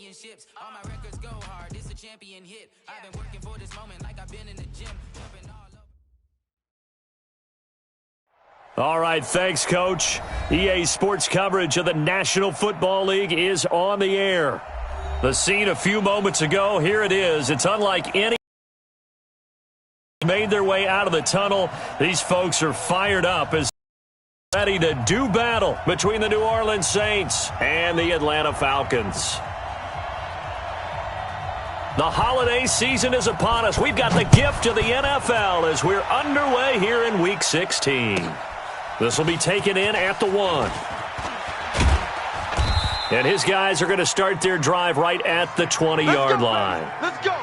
championships. All my records go hard. It's a champion hit. I've been working for this moment like I've been in the gym. Jumping all over. All right, thanks, Coach. EA Sports coverage of the National Football League is on the air. The scene a few moments ago, here it is. It's unlike any made their way out of the tunnel. These folks are fired up as ready to do battle between the New Orleans Saints and the Atlanta Falcons. The holiday season is upon us. We've got the gift of the NFL as we're underway here in Week 16. This will be taken in at the 1. And his guys are going to start their drive right at the 20-yard line. Let's go.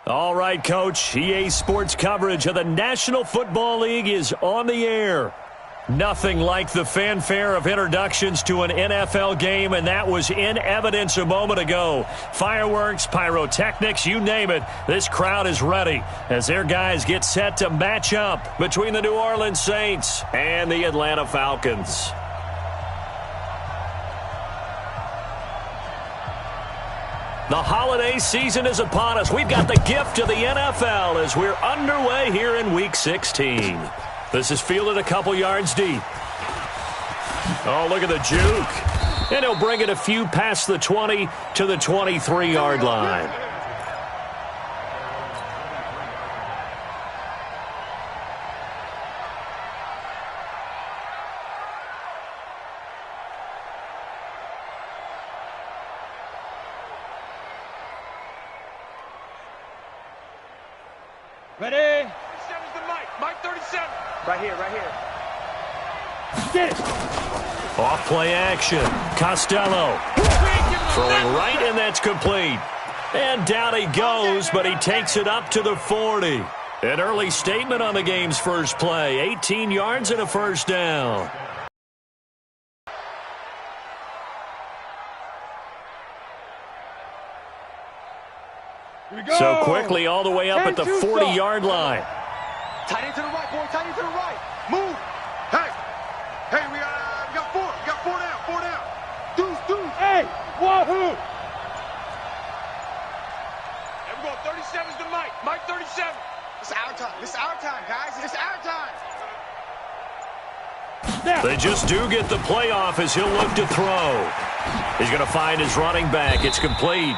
All right, Coach. EA Sports coverage of the National Football League is on the air. Nothing like the fanfare of introductions to an NFL game, and that was in evidence a moment ago. Fireworks, pyrotechnics, you name it. This crowd is ready as their guys get set to match up between the New Orleans Saints and the Atlanta Falcons. The holiday season is upon us. We've got the gift of the NFL as we're underway here in Week 16. This is fielded a couple yards deep. Oh, look at the juke. And he'll bring it a few past the 20 to the 23-yard line. Ready? 37's the mic. Mic 37. Right here, right here. Get it. Off play action. Costello. Throwing right, and that's complete. And down he goes, but he takes it up to the 40. An early statement on the game's first play. 18 yards and a first down. So quickly all the way up at the 40-yard line. Tight end to the right, boy. Tight end to the right. Move. Hey. Hey, we got four. We got four down. Four down. Deuce. Hey. Wahoo. Hey, we're going 37's the mic. Mic 37. It's our time. It's our time, guys. It's our time. They just do get the playoff as he'll look to throw. He's going to find his running back. It's complete.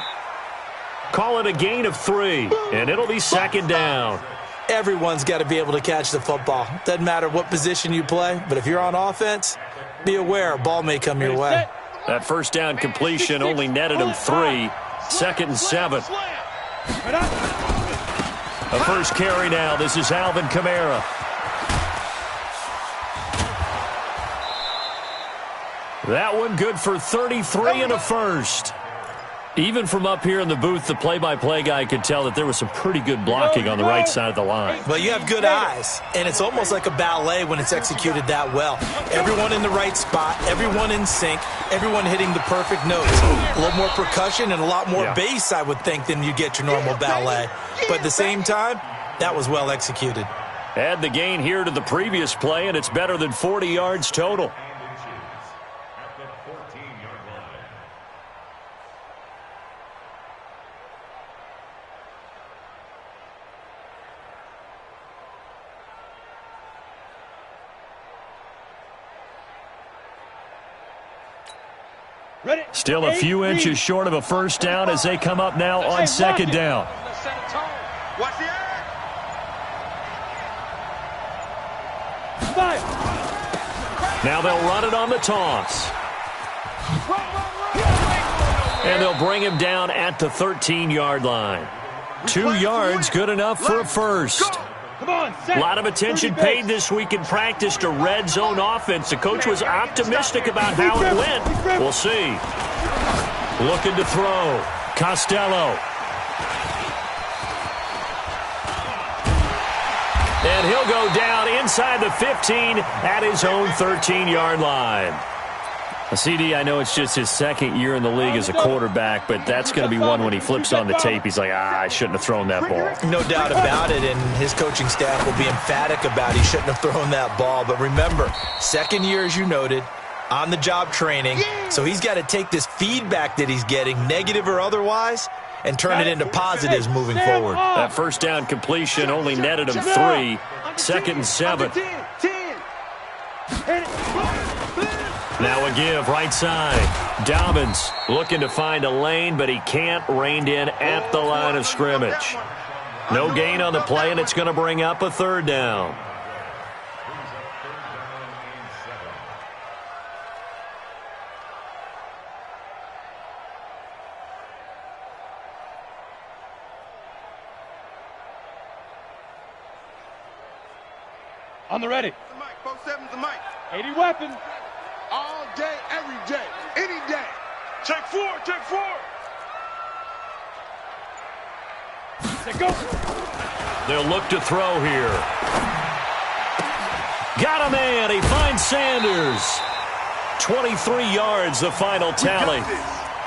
Call it a gain of 3, and it'll be second down. Everyone's got to be able to catch the football. Doesn't matter what position you play, but if you're on offense, be aware a ball may come your way. That first down completion only netted him 3. 2nd and 7. The first carry now. This is Alvin Kamara. That one good for 33 and a first. Even from up here in the booth, the play-by-play guy could tell that there was some pretty good blocking on the right side of the line. Well, you have good eyes, and it's almost like a ballet when it's executed that well. Everyone in the right spot, everyone in sync, everyone hitting the perfect notes. A little more percussion and a lot more bass, I would think, than you get your normal ballet. But at the same time, that was well executed. Add the gain here to the previous play, and it's better than 40 yards total. Still a few inches short of a first down as they come up now on 2nd down. Now they'll run it on the toss. And they'll bring him down at the 13-yard line. 2 yards, good enough for a first. A lot of attention paid this week in practice to red zone offense. The coach was optimistic about how it went. We'll see. Looking to throw. Costello. And he'll go down inside the 15 at his own 13-yard line. CD, I know it's just his 2nd year in the league as a quarterback, but that's going to be one when he flips on the tape. He's like, I shouldn't have thrown that ball. No doubt about it, and his coaching staff will be emphatic about he shouldn't have thrown that ball. But remember, 2nd year, as you noted, on-the-job training, so he's got to take this feedback that he's getting, negative or otherwise, and turn it into positives moving forward. That first down completion only netted him 3. 2nd and 7. Now a give, right side. Dobbins looking to find a lane, but he can't. Reined in at the line of scrimmage. No gain on the play, and it's going to bring up a 3rd down. On the ready. The mic, 4-7's the mic. 80 weapons. All day, every day, any day. Take 4, take 4. Take go. They'll look to throw here. Got a man. He finds Sanders. 23 yards, the final tally.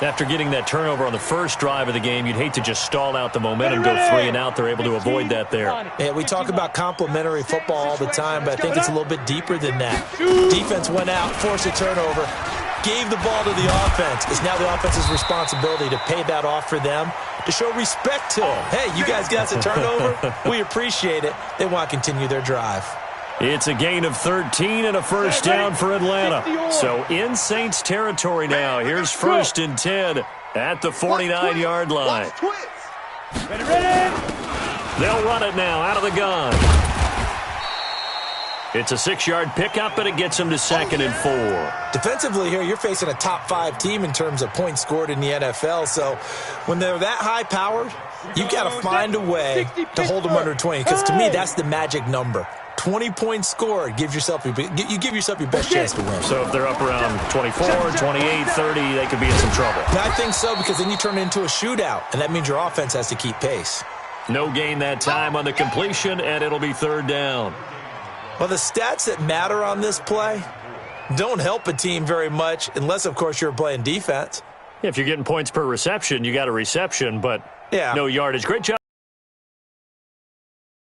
After getting that turnover on the first drive of the game, you'd hate to just stall out the momentum, go 3 and out. They're able to avoid that there. Yeah, we talk about complementary football all the time, but I think it's a little bit deeper than that. Defense went out, forced a turnover, gave the ball to the offense. It's now the offense's responsibility to pay that off for them, to show respect to them. Hey, you guys got the turnover. We appreciate it. They want to continue their drive. It's a gain of 13 and a first down for Atlanta. So in Saints territory now. Here's 1st and 10 at the 49-yard line. They'll run it now out of the gun. It's a 6-yard pickup, and it gets them to 2nd and 4. Defensively here, you're facing a top-5 team in terms of points scored in the NFL. So when they're that high-powered, you've got to find a way to hold them under 20. Because to me, that's the magic number. 20 points scored gives yourself you give yourself your best chance to win. So if they're up around 24, 28, 30, they could be in some trouble. I think so, because then you turn it into a shootout, and that means your offense has to keep pace. No gain that time on the completion, and it'll be 3rd down. Well, the stats that matter on this play don't help a team very much unless, of course, you're playing defense. If you're getting points per reception, you got a reception, but no yardage. Great job.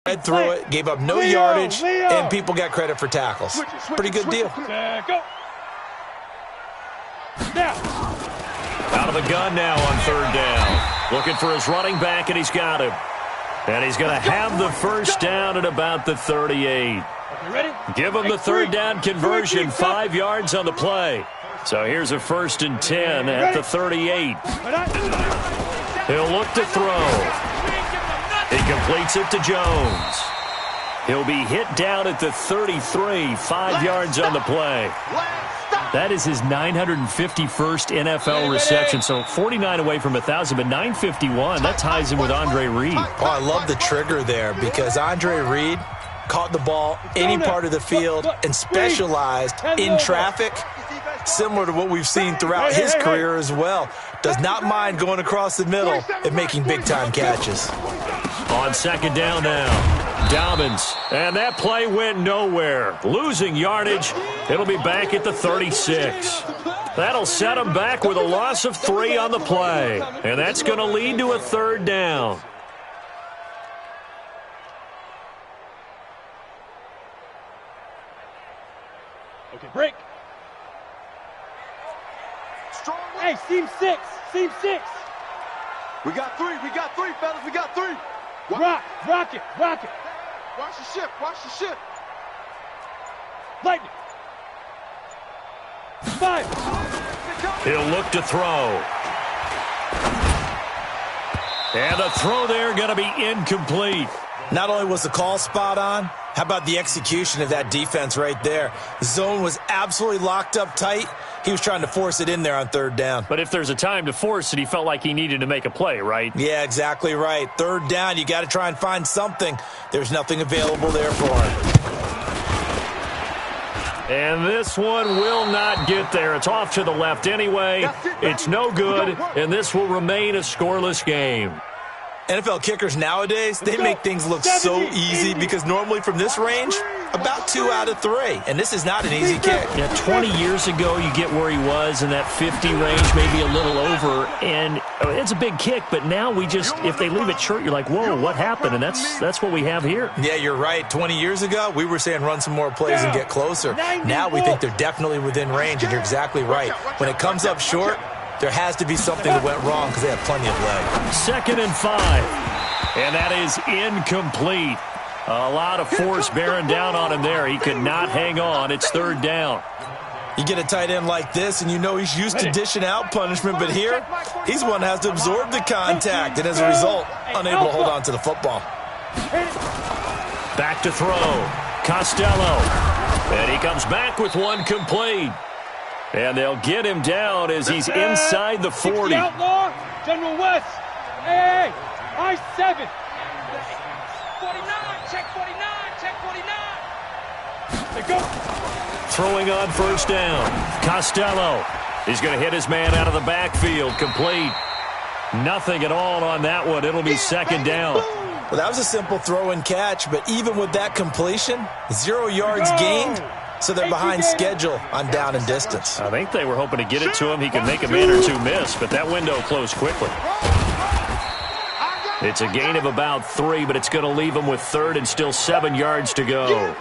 Read through it, gave up no yardage, and people got credit for tackles. Pretty good deal. Go. Out of the gun now on 3rd down. Looking for his running back, and he's got him. And he's going to have the first down at about the 38. Give him the 3rd down conversion, 5 yards on the play. So here's a 1st and 10 at the 38. He'll look to throw. He completes it to Jones. He'll be hit down at the 33, 5 yards on the play. That is his 951st NFL reception, so 49 away from 1,000, but 951. That ties him with Andre Reed. Oh, I love the trigger there because Andre Reed caught the ball any part of the field and specialized in traffic, similar to what we've seen throughout his career as well. Does not mind going across the middle and making big-time catches. On second down now. Dobbins, and that play went nowhere. Losing yardage, it'll be back at the 36. That'll set him back with a loss of 3 on the play, and that's going to lead to a third down. Okay, break. Hey, seam 6, seam 6. We got 3, fellas, we got 3. Rock it. Watch the ship. Lightning. 5. He'll look to throw. And the throw there going to be incomplete. Not only was the call spot on, how about the execution of that defense right there? The zone was absolutely locked up tight. He was trying to force it in there on third down. But if there's a time to force it, he felt like he needed to make a play, right? Yeah, exactly right. Third down, you got to try and find something. There's nothing available there for him. And this one will not get there. It's off to the left anyway. It's no good, and this will remain a scoreless game. NFL kickers nowadays, they make things look so easy because normally from this range, about 2 out of 3. And this is not an easy kick. Yeah, 20 years ago, you get where he was in that 50 range, maybe a little over. And it's a big kick, but now we just, if they leave it short, you're like, whoa, what happened? And that's what we have here. Yeah, you're right. 20 years ago, we were saying run some more plays and get closer. Now we think they're definitely within range, and you're exactly right. When it comes up short, there has to be something that went wrong because they have plenty of leg. 2nd and 5. And that is incomplete. A lot of force bearing down on him there. He could not hang on. It's third down. You get a tight end like this, and you know he's used to dishing out punishment, but here, he's one that has to absorb the contact, and as a result, unable to hold on to the football. Back to throw. Costello. And he comes back with one complete. And they'll get him down as he's inside the 40. Outlaw, General West. Hey, I-7. 49, check 49. They go. Throwing on first down. Costello. He's going to hit his man out of the backfield. Complete. Nothing at all on that one. It'll be second down. Well, that was a simple throw and catch, but even with that completion, 0 yards gained. So they're behind schedule on down and distance. I think they were hoping to get it to him. He could make a man or 2 miss, but that window closed quickly. It's a gain of about 3, but it's going to leave him with 3rd and still 7 yards to go.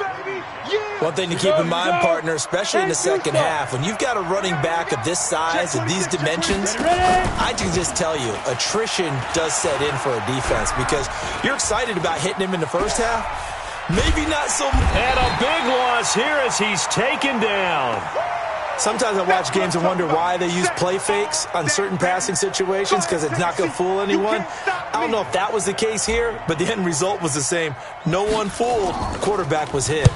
One thing to keep in mind, partner, especially in the second half, when you've got a running back of this size and these dimensions, I can just tell you, attrition does set in for a defense because you're excited about hitting him in the first half. Maybe not so much. And a big loss here as he's taken down. Sometimes I watch games and wonder why they use play fakes on certain passing situations because it's not going to fool anyone. I don't know if that was the case here, but the end result was the same. No one fooled. The quarterback was hit.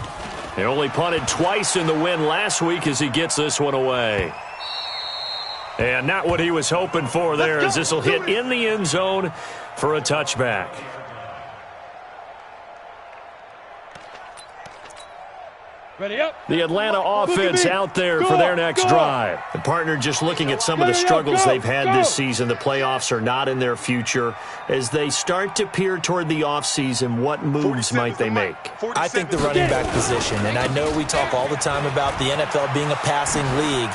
They only punted twice in the win last week as he gets this one away. And not what he was hoping for there as this will hit in the end zone for a touchback. Ready up. The Atlanta offense out there for their next drive. The partner just looking at some of the struggles they've had this season. The playoffs are not in their future. As they start to peer toward the offseason, what moves might they make? I think the running back position, and I know we talk all the time about the NFL being a passing league,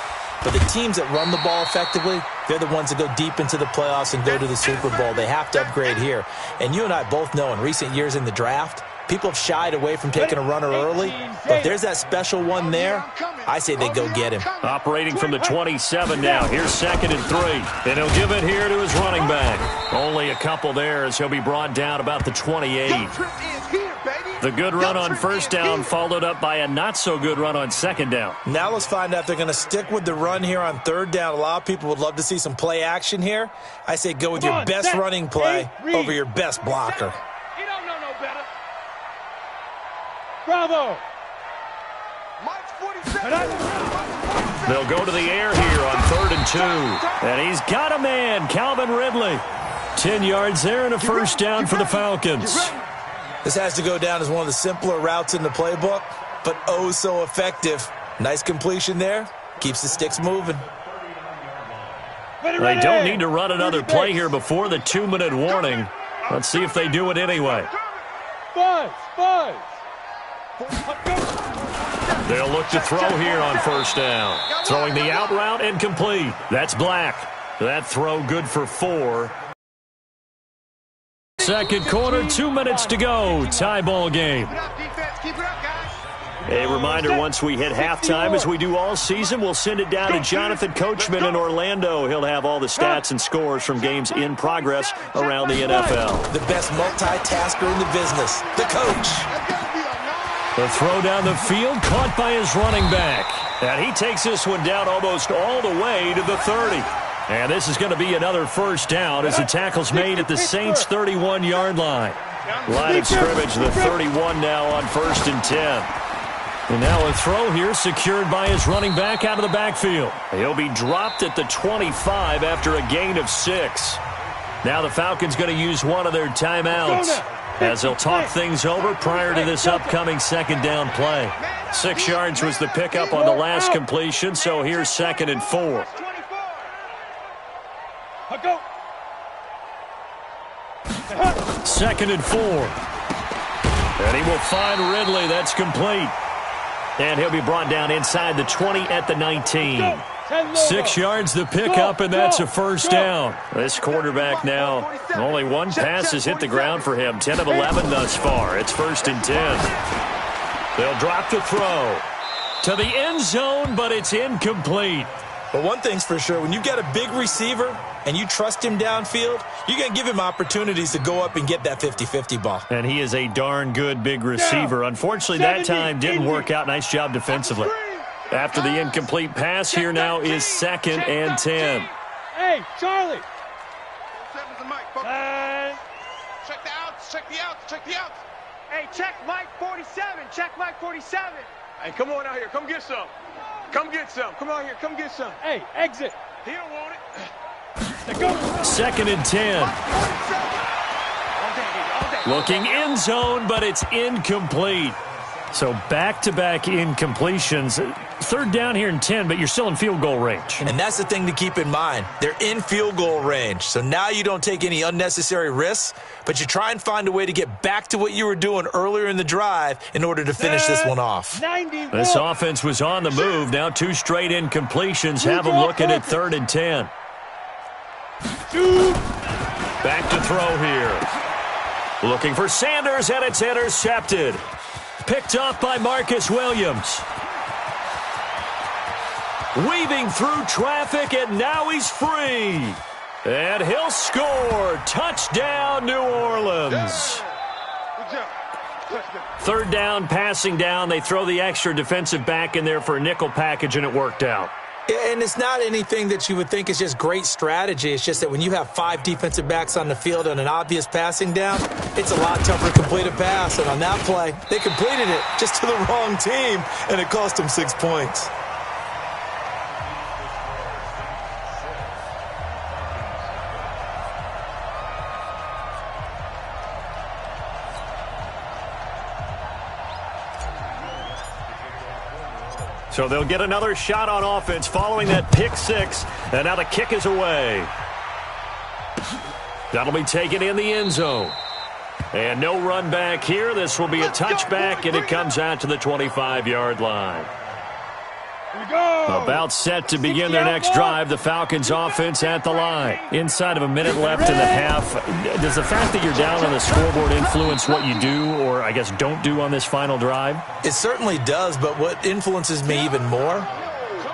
but the teams that run the ball effectively, they're the ones that go deep into the playoffs and go to the Super Bowl. They have to upgrade here. And you and I both know in recent years in the draft, people have shied away from taking a runner early, but if there's that special one there, I say they go get him. Operating from the 27 now. Here's 2nd and 3. And he'll give it here to his running back. Only a couple there as he'll be brought down about the 28. The good run on first down followed up by a not-so-good run on second down. Now let's find out if they're going to stick with the run here on third down. A lot of people would love to see some play action here. I say go with your best running play over your best blocker. He don't know no better. Bravo. Mike's 47. They'll go to the air here on 3rd and 2. And he's got a man, Calvin Ridley. 10 yards there and a first down for the Falcons. This has to go down as one of the simpler routes in the playbook, but oh so effective. Nice completion there. Keeps the sticks moving. They don't need to run another play here before the 2-minute warning. Let's see if they do it anyway. They'll look to throw here on first down. Throwing the out route incomplete. That's Black. That throw good for 4. Second quarter, 2 minutes to go. Tie ball game. A reminder, once we hit halftime, as we do all season, we'll send it down to Jonathan Coachman in Orlando. He'll have all the stats and scores from games in progress around the NFL. The best multitasker in the business, the coach. The throw down the field, caught by his running back. And he takes this one down almost all the way to the 30. And this is going to be another first down as the tackle's made at the Saints' 31-yard line. Line of scrimmage, the 31 now on 1st and 10. And now a throw here secured by his running back out of the backfield. He'll be dropped at the 25 after a gain of 6. Now the Falcons going to use one of their timeouts as they'll talk things over prior to this upcoming second down play. 6 yards was the pickup on the last completion, so here's 2nd and 4. Go. 2nd and 4. And he will find Ridley. That's complete. And he'll be brought down inside the 20 at the 19. 6 yards the pickup, and that's a first down. This quarterback now, only one pass has hit the ground for him. 10 of 11 thus far. It's 1st and 10. They'll drop the throw to the end zone, but it's incomplete. But one thing's for sure, when you get a big receiver and you trust him downfield, you're going to give him opportunities to go up and get that 50-50 ball. And he is a darn good big receiver. Unfortunately, that time didn't work out. Nice job defensively. After the incomplete pass, here now is 2nd and 10. Hey, Charlie. Check the outs, check the outs, check the outs. Hey, check Mike 47. Check Mike 47. Hey, come on out here. Come get some. Come get some. Come out here. Come get some. Hey, exit. He don't want it. Go. 2nd and 10. Looking end zone, but it's incomplete. So back-to-back incompletions. 3rd down here and 10, but you're still in field goal range. And that's the thing to keep in mind. They're in field goal range. So now you don't take any unnecessary risks, but you try and find a way to get back to what you were doing earlier in the drive in order to finish this one off. 91. This offense was on the move. Now 2 straight incompletions have them looking at 3rd and 10. Back to throw here. Looking for Sanders, and it's intercepted. Picked off by Marcus Williams. Weaving through traffic, and now he's free. And he'll score. Touchdown, New Orleans. 3rd down, passing down. They throw the extra defensive back in there for a nickel package, and it worked out. And it's not anything that you would think is just great strategy. It's just that when you have 5 defensive backs on the field and an obvious passing down, it's a lot tougher to complete a pass. And on that play, they completed it just to the wrong team, and it cost them 6 points. So they'll get another shot on offense following that pick 6. And now the kick is away. That'll be taken in the end zone. And no run back here. This will be a touchback, and it comes out to the 25-yard line. About set to begin their next drive. The Falcons offense at the line. Inside of a minute left in the half. Does the fact that you're down on the scoreboard influence what you do, or I guess don't do on this final drive? It certainly does, but what influences me even more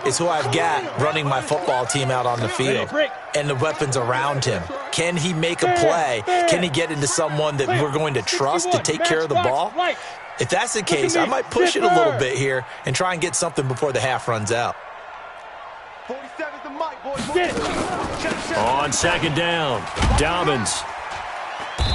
is who I've got running my football team out on the field and the weapons around him. Can he make a play? Can he get into someone that we're going to trust to take care of the ball? If that's the case, I might push it a little bit here and try and get something before the half runs out. 47's the mic, boys. On 2nd down, Dobbins.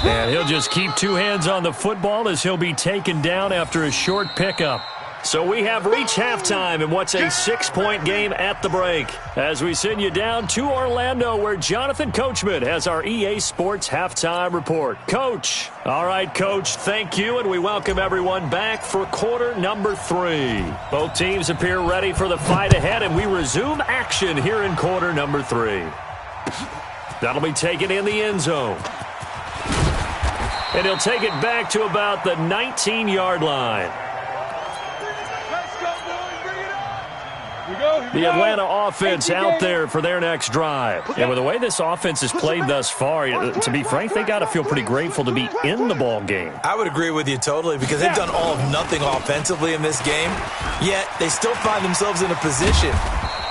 And he'll just keep 2 hands on the football as he'll be taken down after a short pickup. So we have reached halftime in what's a 6-point game at the break. As we send you down to Orlando, where Jonathan Coachman has our EA Sports Halftime Report. Coach. All right, Coach, thank you, and we welcome everyone back for quarter number 3. Both teams appear ready for the fight ahead, and we resume action here in quarter number 3. That'll be taken in the end zone. And he'll take it back to about the 19-yard line. The Atlanta offense out there for their next drive. And with the way this offense has played thus far, to be frank, they got to feel pretty grateful to be in the ball game. I would agree with you totally because they've done all of nothing offensively in this game, yet they still find themselves in a position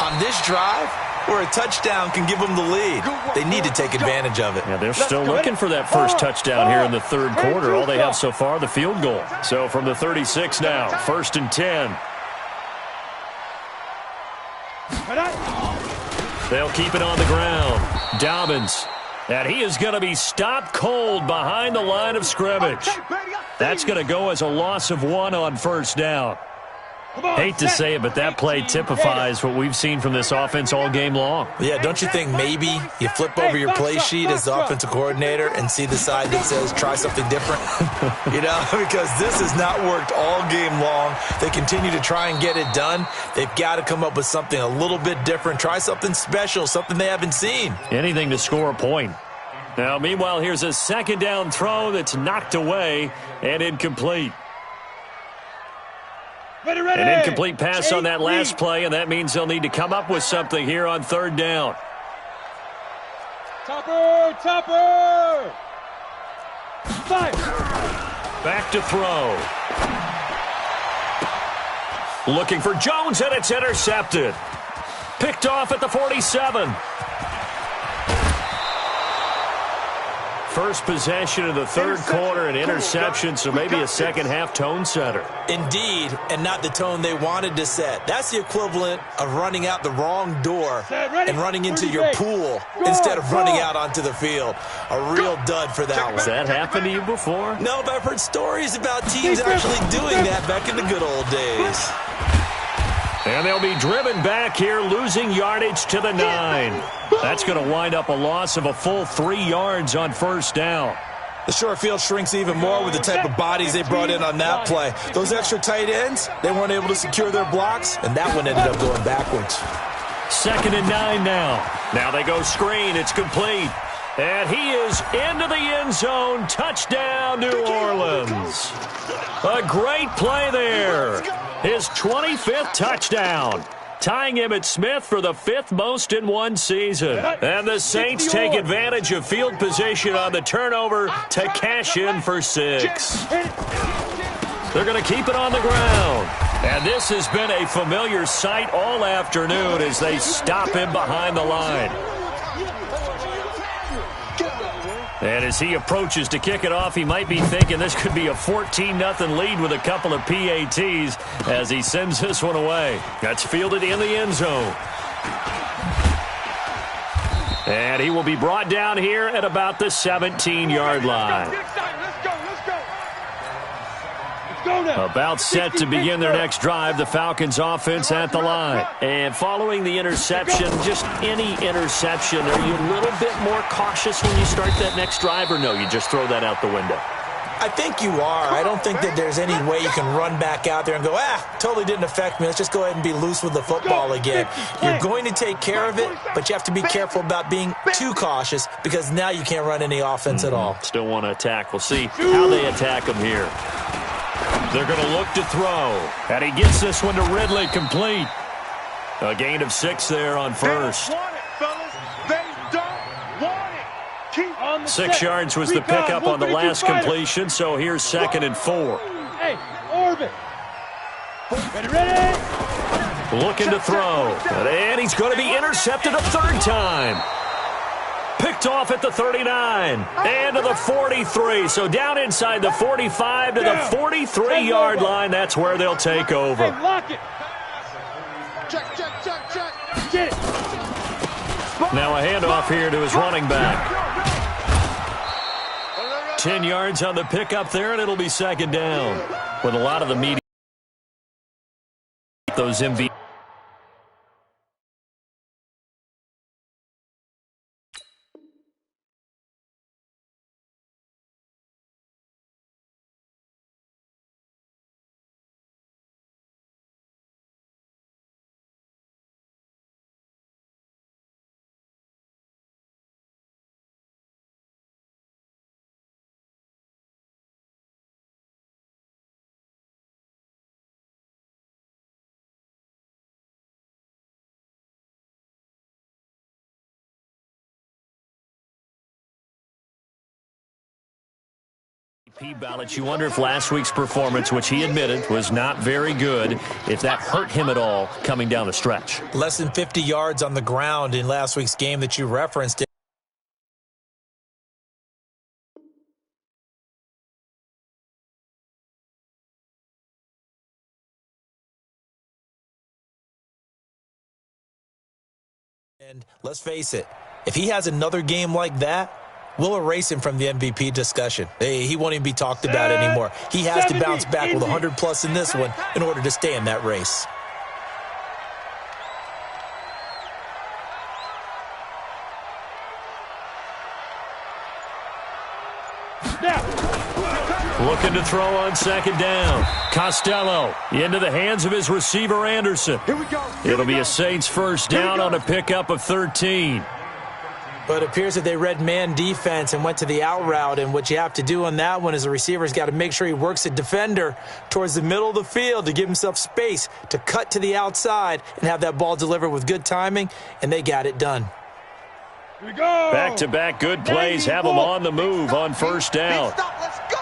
on this drive where a touchdown can give them the lead. They need to take advantage of it. Yeah, they're still looking for that first touchdown here in the third quarter. All they have so far, the field goal. So from the 36 now, 1st and 10. They'll keep it on the ground. Dobbins. And he is going to be stopped cold behind the line of scrimmage. That's going to go as a loss of 1 on first down. Hate to say it, but that play typifies what we've seen from this offense all game long. Yeah, don't you think maybe you flip over your play sheet as the offensive coordinator and see the side that says try something different? Because this has not worked all game long. They continue to try and get it done. They've got to come up with something a little bit different. Try something special, something they haven't seen. Anything to score a point. Now, meanwhile, here's a second down throw that's knocked away and incomplete. An incomplete pass on that last play, and that means they'll need to come up with something here on third down. Topper! Five. Back to throw. Looking for Jones, and it's intercepted. Picked off at the 47. First possession of the third quarter, an interception, so maybe a second-half tone setter. Indeed, and not the tone they wanted to set. That's the equivalent of running out the wrong door and running into your pool instead of running out onto the field. A real dud for that one. Has that happened to you before? No, but I've heard stories about teams actually doing that back in the good old days. And they'll be driven back here, losing yardage to the 9. That's going to wind up a loss of a full 3 yards on first down. The short field shrinks even more with the type of bodies they brought in on that play. Those extra tight ends, they weren't able to secure their blocks, and that one ended up going backwards. 2nd and 9 now. Now they go screen. It's complete. And he is into the end zone. Touchdown, New Orleans. A great play there. His 25th touchdown, tying Emmitt Smith for the 5th most in one season. And the Saints take advantage of field position on the turnover to cash in for 6. They're going to keep it on the ground. And this has been a familiar sight all afternoon as they stop him behind the line. And as he approaches to kick it off, he might be thinking this could be a 14-0 lead with a couple of PATs as he sends this one away. That's fielded in the end zone. And he will be brought down here at about the 17-yard line. About set to begin their next drive, the Falcons offense at the line. And following the interception, just any interception, are you a little bit more cautious when you start that next drive, or no, you just throw that out the window? I think you are. I don't think that there's any way you can run back out there and go, totally didn't affect me. Let's just go ahead and be loose with the football again. You're going to take care of it, but you have to be careful about being too cautious because now you can't run any offense at all. Still want to attack. We'll see how they attack him here. They're going to look to throw. And he gets this one to Ridley, complete. A gain of 6 there on first. 6 yards was the pickup on the last completion, so here's 2nd and 4. Hey, Orbit. Ready? Looking to throw. And he's going to be intercepted a 3rd time. Picked off at the 39 and to the 43. So down inside the 45 to the 43-yard line. That's where they'll take over. Hey, lock it. Check. Get it. Now a handoff here to his running back. 10 yards on the pickup there, and it'll be 2nd down with a lot of the media. those MVP. Ballot. You wonder if last week's performance, which he admitted was not very good, if that hurt him at all coming down the stretch. Less than 50 yards on the ground in last week's game that you referenced. And let's face it, if he has another game like that, we'll erase him from the MVP discussion. He won't even be talked about anymore. He has to bounce back with 100-plus in this one in order to stay in that race. Looking to throw on second down. Costello into the hands of his receiver, Anderson. Here we go. It'll be a Saints first down on a pickup of 13. But it appears that they read man defense and went to the out route, and what you have to do on that one is the receiver's got to make sure he works a defender towards the middle of the field to give himself space to cut to the outside and have that ball delivered with good timing, and they got it done. Here we go. Back-to-back good plays have them on the move on first down. Let's go.